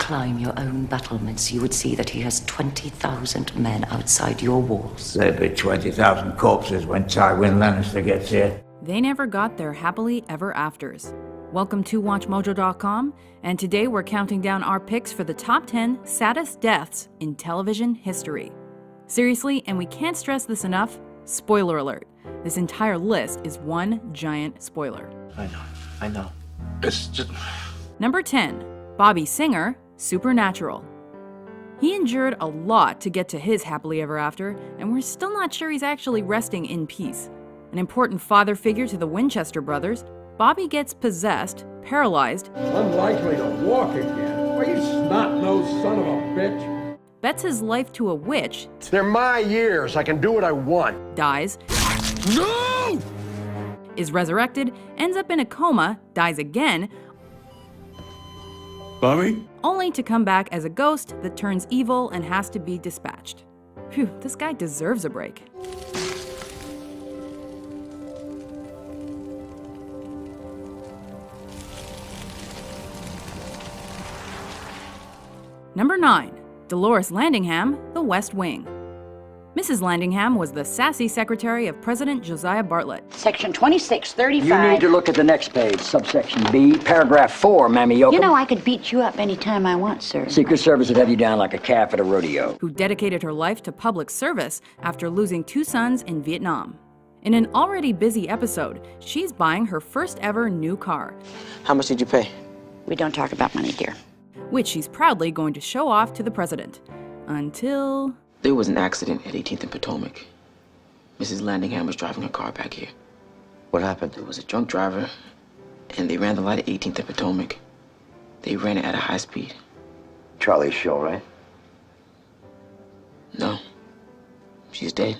climb your own battlements, you would see that he has 20,000 men outside your walls. There'll be 20,000 corpses when Tywin Lannister gets here. They never got their happily ever afters. Welcome to WatchMojo.com, and today we're counting down our picks for the top 10 saddest deaths in television history. Seriously, and we can't stress this enough, spoiler alert. This entire list is one giant spoiler. I know. It's just... Number 10, Bobby Singer, Supernatural. He endured a lot to get to his happily ever after, and we're still not sure he's actually resting in peace. An important father figure to the Winchester brothers, Bobby gets possessed, paralyzed, unlikely to walk again. Are you snot-nosed son of a bitch? bets his life to a witch. They're my years. I can do what I want. Dies. No! Is resurrected, ends up in a coma, dies again, Bobby? only to come back as a ghost that turns evil and has to be dispatched. Phew, this guy deserves a break. Number 9, Dolores Landingham, The West Wing. Mrs. Landingham was the sassy secretary of President Josiah Bartlett. Section 2635. You need to look at the next page, subsection B, paragraph 4, Mammy Yokum. You know, I could beat you up anytime I want, sir. Secret Service would have you down like a calf at a rodeo. Who dedicated her life to public service after losing 2 sons in Vietnam. In an already busy episode, she's buying her first ever new car, How much did you pay? We don't talk about money, dear. which she's proudly going to show off to the president. Until... There was an accident at 18th and Potomac. Mrs. Landingham was driving her car back here. What happened? There was a drunk driver, and they ran the light at 18th and Potomac. They ran it at a high speed. Charlie's show, right? No. She's dead.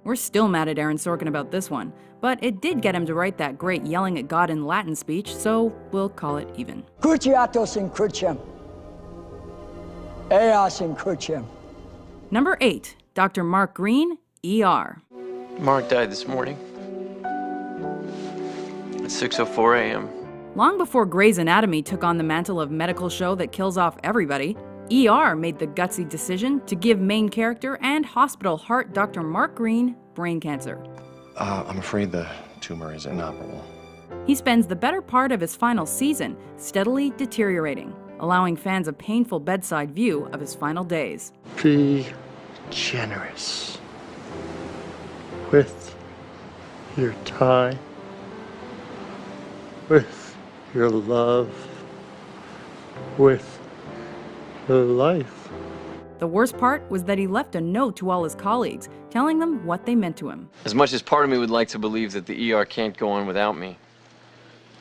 We're still mad at Aaron Sorkin about this one, but it did get him to write that great yelling at God in Latin speech, so we'll call it even. Cruciatus in cruciam. Eos in cruciam. Number 8, Dr. Mark Green, ER. Mark died this morning at 6:04 a.m. Long before Grey's Anatomy took on the mantle of medical show that kills off everybody, ER made the gutsy decision to give main character and hospital heart Dr. Mark Green brain cancer. I'm afraid the tumor is inoperable. He spends the better part of his final season steadily deteriorating, allowing fans a painful bedside view of his final days. Be generous with your time, with your love, with your life. The worst part was that he left a note to all his colleagues, telling them what they meant to him. As much as part of me would like to believe that the ER can't go on without me,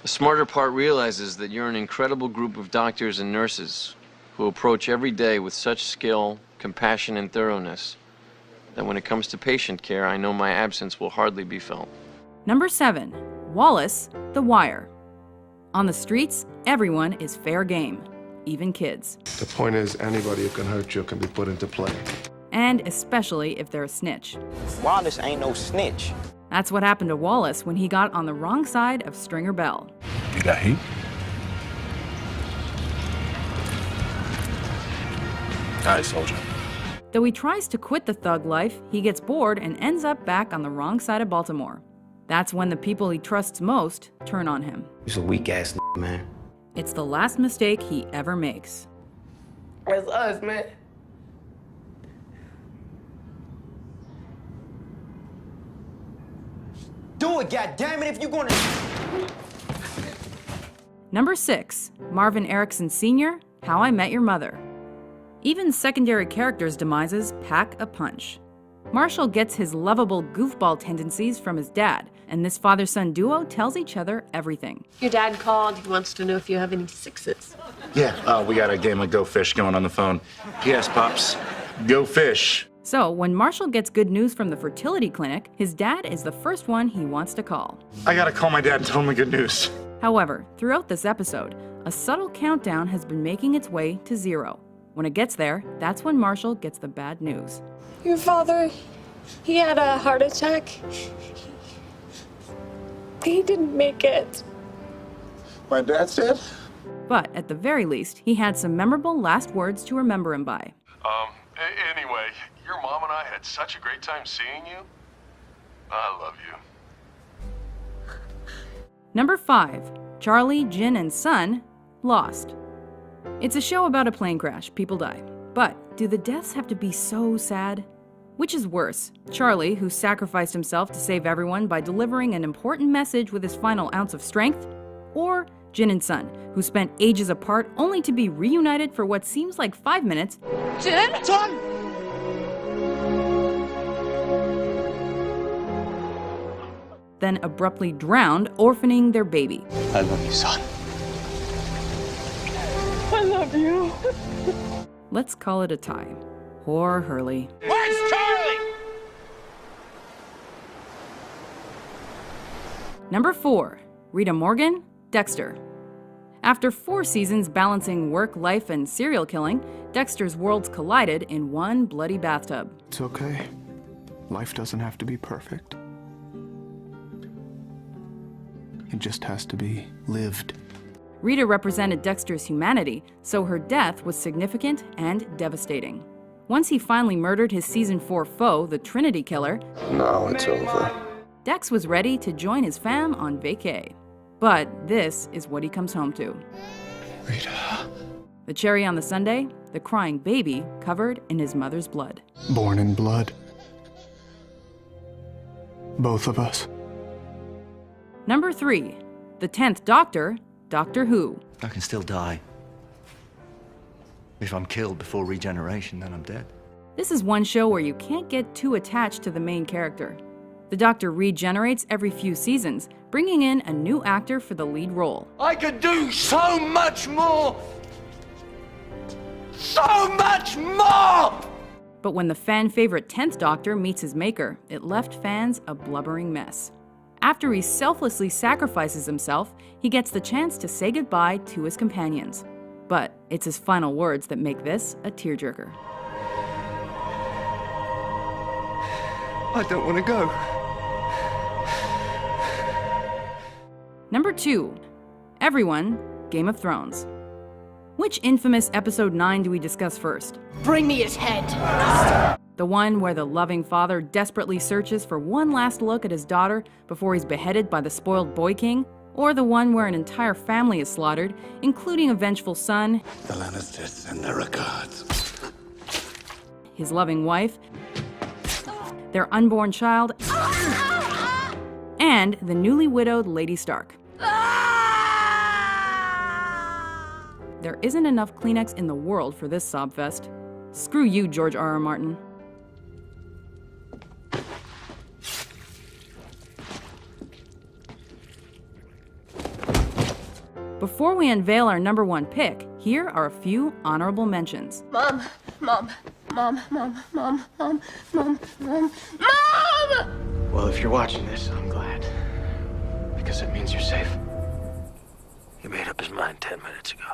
the smarter part realizes that you're an incredible group of doctors and nurses who approach every day with such skill, compassion, and thoroughness that when it comes to patient care, I know my absence will hardly be felt. Number 7, Wallace, The Wire. On the streets, everyone is fair game, even kids. The point is, anybody who can hurt you can be put into play. And especially if they're a snitch. Wallace ain't no snitch. That's what happened to Wallace when he got on the wrong side of Stringer Bell. You got heat? Aye, soldier. Though he tries to quit the thug life, he gets bored and ends up back on the wrong side of Baltimore. That's when the people he trusts most turn on him. He's a weak-ass man. It's the last mistake he ever makes. It's us, man. Do it, goddammit, if you're gonna... Number 6, Marvin Erickson Sr., How I Met Your Mother. Even secondary characters' demises pack a punch. Marshall gets his lovable goofball tendencies from his dad, and this father-son duo tells each other everything. Your dad called. He wants to know if you have any 6s. Yeah, we got a game of Go Fish going on the phone. Yes, Pops. Go Fish. So, when Marshall gets good news from the fertility clinic, his dad is the first one he wants to call. I gotta call my dad and tell him the good news. However, throughout this episode, a subtle countdown has been making its way to 0. When it gets there, that's when Marshall gets the bad news. Your father, he had a heart attack. He didn't make it. My dad's dead? But at the very least, he had some memorable last words to remember him by. Anyway, your mom and I had such a great time seeing you. I love you. Number 5. Charlie, Jin, and Son, Lost. It's a show about a plane crash. People die. But do the deaths have to be so sad? Which is worse, Charlie, who sacrificed himself to save everyone by delivering an important message with his final ounce of strength? Or Jin and Son, who spent ages apart only to be reunited for what seems like 5 minutes? Jin? Son! Then abruptly drowned, orphaning their baby. I love you, son. I love you. Let's call it a tie. Poor Hurley. Where's Charlie? Number 4. Rita Morgan, Dexter. After 4 seasons balancing work, life, and serial killing, Dexter's worlds collided in one bloody bathtub. It's okay. Life doesn't have to be perfect. It just has to be lived. Rita represented Dexter's humanity, so her death was significant and devastating. Once he finally murdered his season 4 foe, the Trinity Killer, Now it's over. Dex was ready to join his fam on vacay. But this is what he comes home to. Rita. The cherry on the sundae, the crying baby covered in his mother's blood. Born in blood. Both of us. Number 3. The 10th Doctor, Doctor Who. I can still die. If I'm killed before regeneration, then I'm dead. This is one show where you can't get too attached to the main character. The Doctor regenerates every few seasons, bringing in a new actor for the lead role. I could do so much more! So much more! But when the fan-favorite 10th Doctor meets his maker, it left fans a blubbering mess. After he selflessly sacrifices himself, he gets the chance to say goodbye to his companions. But it's his final words that make this a tearjerker. I don't want to go. Number 2. Everyone, Game of Thrones. Which infamous episode 9 do we discuss first? Bring me his head. The one where the loving father desperately searches for one last look at his daughter before he's beheaded by the spoiled boy king? Or the one where an entire family is slaughtered, including a vengeful son, The Lannisters send their regards. his loving wife, their unborn child, and the newly widowed Lady Stark. There isn't enough Kleenex in the world for this sobfest. Screw you, George R.R. Martin. Before we unveil our number 1 pick, here are a few honorable mentions. Mom. Well, if you're watching this, I'm glad. Because it means you're safe. He made up his mind 10 minutes ago.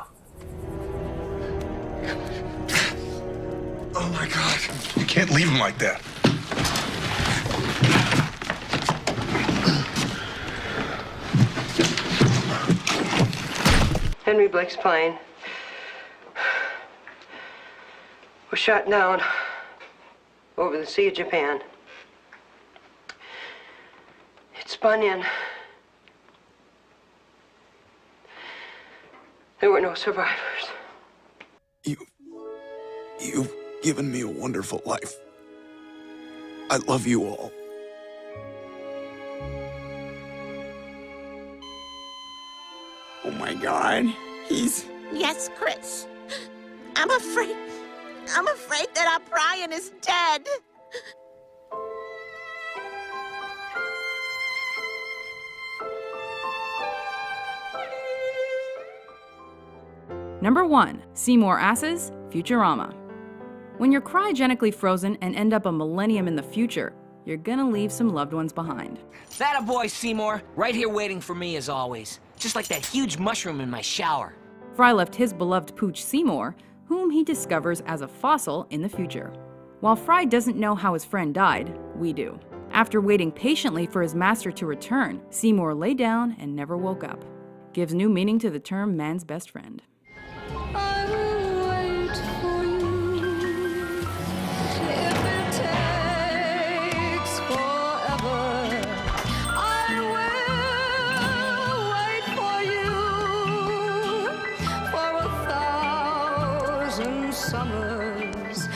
Oh my God. You can't leave him like that. Henry Blake's plane was shot down over the Sea of Japan. It spun in. There were no survivors. You've given me a wonderful life. I love you all. Oh my God, he's... Yes, Chris. I'm afraid that our Brian is dead. Number 1. Seymour Ass's Futurama. When you're cryogenically frozen and end up a millennium in the future, you're gonna leave some loved ones behind. That a boy, Seymour. Right here waiting for me as always. Just like that huge mushroom in my shower. Fry left his beloved pooch Seymour, whom he discovers as a fossil in the future. While Fry doesn't know how his friend died, we do. After waiting patiently for his master to return, Seymour lay down and never woke up. gives new meaning to the term man's best friend. I will wait for you if it takes forever. I will wait for you for 1,000 summers.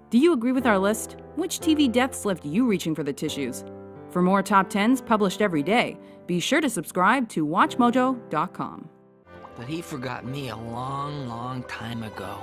Do you agree with our list? Which TV deaths left you reaching for the tissues? For more top 10s published every day, be sure to subscribe to WatchMojo.com. But he forgot me a long, long time ago.